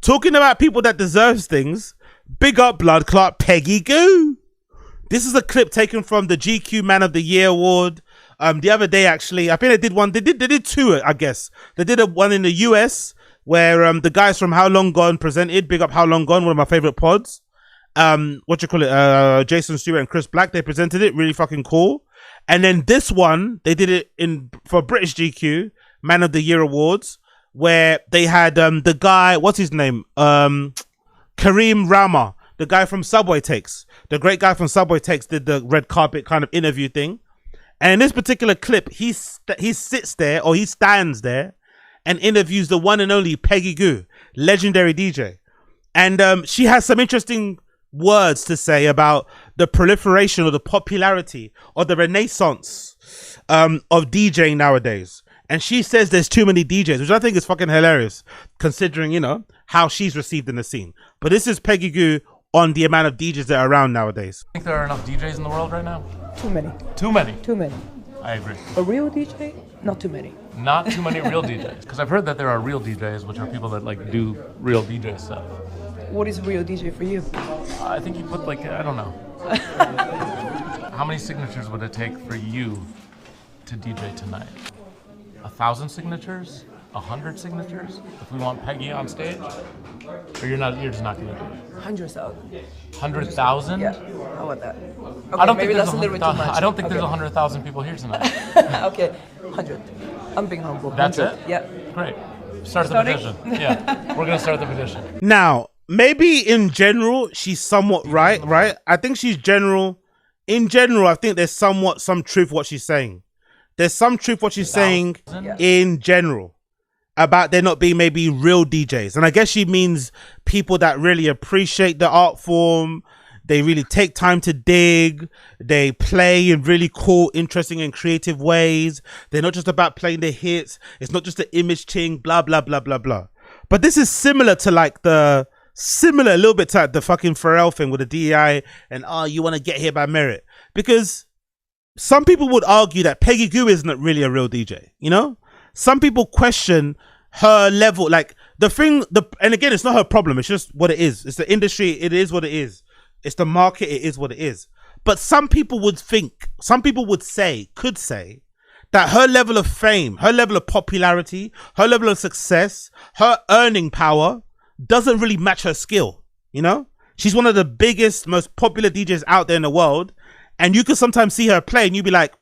Talking about people that deserves things, big up blood clot Peggy Gou. This is a clip taken from the GQ Man of the Year award. The other day, actually, I think they did one. They did two, I guess. They did one in the US where the guys from How Long Gone presented. Big up How Long Gone, one of my favorite pods. Jason Stewart and Chris Black. They presented it, really fucking cool. And then this one, they did it for British GQ Man of the Year awards, where they had the guy, what's his name? Kareem Rama, the guy from Subway Takes. The great guy from Subway Takes did the red carpet kind of interview thing. And in this particular clip, he sits there, or he stands there, and interviews the one and only Peggy Gou, legendary DJ. And she has some interesting words to say about the proliferation or the popularity or the renaissance of DJing nowadays. And she says there's too many DJs, which I think is fucking hilarious, considering, you know, how she's received in the scene. But this is Peggy Gou on the amount of DJs that are around nowadays. I think there are enough DJs in the world right now? Too many. Too many? Too many. I agree. A real DJ? Not too many. Not too many real DJs. Because I've heard that there are real DJs, which are people that like do real DJ stuff. What is a real DJ for you? I think you put like, I don't know. How many signatures would it take for you to DJ tonight? 1,000 signatures? 100 signatures? If we want Peggy on stage? Or you're just not gonna do it? 100,000. 100,000? Yeah, how about that? Okay, I don't maybe think that's a little bit too much. I don't think there's 100,000 people here tonight. Okay, 100. I'm being humble. That's 100. it? Yeah. Great. Start the petition. Yeah, we're gonna start the petition. Now, maybe in general, she's somewhat right? I think she's in general, I think there's some truth what she's saying. There's some truth what she's saying in general about there not being maybe real DJs. And I guess she means people that really appreciate the art form. They really take time to dig. They play in really cool, interesting and creative ways. They're not just about playing the hits. It's not just the image thing, blah, blah, blah, blah, blah. But this is similar to like a little bit to like the fucking Pharrell thing with the DEI and, you want to get here by merit. Because some people would argue that Peggy Gou isn't really a real DJ, you know? Some people question her level, like and again, it's not her problem. It's just what it is. It's the industry. It is what it is. It's the market. It is what it is. But some people could say that her level of fame, her level of popularity, her level of success, her earning power doesn't really match her skill. You know, she's one of the biggest, most popular DJs out there in the world. And you could sometimes see her play and you'd be like,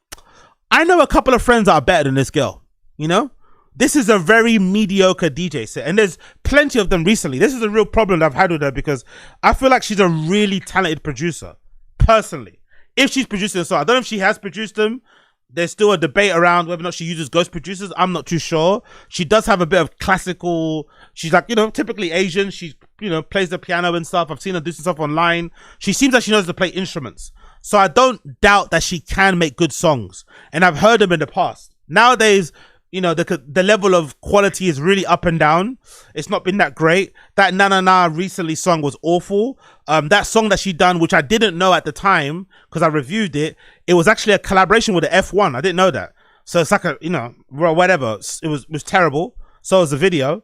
I know a couple of friends that are better than this girl. You know, this is a very mediocre DJ set. And there's plenty of them recently. This is a real problem that I've had with her because I feel like she's a really talented producer, personally. If she's producing a song, I don't know if she has produced them. There's still a debate around whether or not she uses ghost producers. I'm not too sure. She does have a bit of classical. She's like, you know, typically Asian. She, you know, plays the piano and stuff. I've seen her do some stuff online. She seems like she knows to play instruments. So I don't doubt that she can make good songs. And I've heard them in the past. Nowadays, you know, the level of quality is really up and down. It's not been that great. That Na Na Na recently song was awful. That song that she done, which I didn't know at the time because I reviewed it, it was actually a collaboration with the F1. I didn't know that. So it's like a, you know, whatever. It was terrible. So was the video.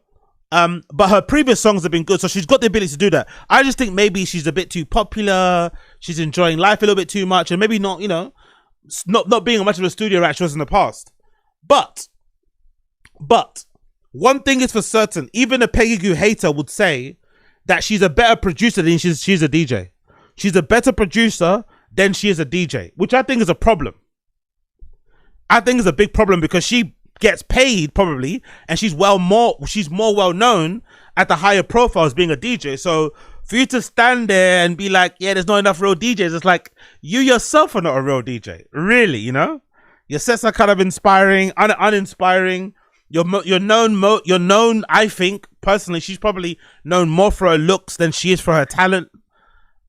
But her previous songs have been good, so she's got the ability to do that. I just think maybe she's a bit too popular. She's enjoying life a little bit too much, and maybe not, you know, not being much of a studio rat she was in the past. But one thing is for certain, even a Peggy Gou hater would say that she's a better producer than she's a DJ. She's a better producer than she is a DJ, which I think is a problem. I think is a big problem because she gets paid probably, and she's more well known at the higher profiles being a DJ. So for you to stand there and be like, yeah, there's not enough real DJs, it's like you yourself are not a real DJ, really. You know, your sets are kind of inspiring, uninspiring. You're known. I think personally, she's probably known more for her looks than she is for her talent.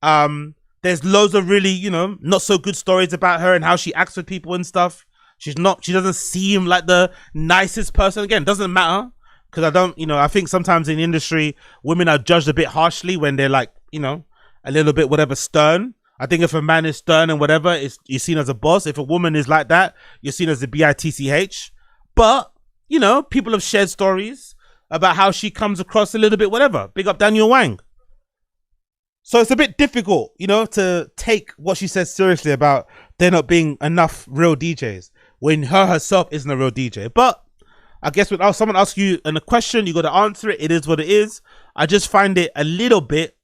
There's loads of really, you know, not so good stories about her and how she acts with people and stuff. She doesn't seem like the nicest person. Again, doesn't matter because I think sometimes in the industry, women are judged a bit harshly when they're like, you know, a little bit whatever stern. I think if a man is stern and whatever, you're seen as a boss. If a woman is like that, you're seen as a bitch. But, you know, people have shared stories. about how she comes across a little bit whatever. Big up Daniel Wang. So it's a bit difficult, you know, to take what she says seriously about there not being enough real DJs when her herself isn't a real DJ. But I guess when someone asks you a question, you got to answer it. It is what it is. I just find it a little bit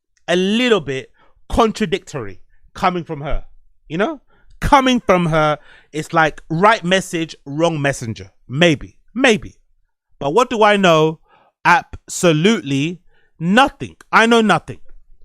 contradictory coming from her, you know? Coming from her, it's like right message, wrong messenger. Maybe. But what do I know? Absolutely nothing. I know nothing.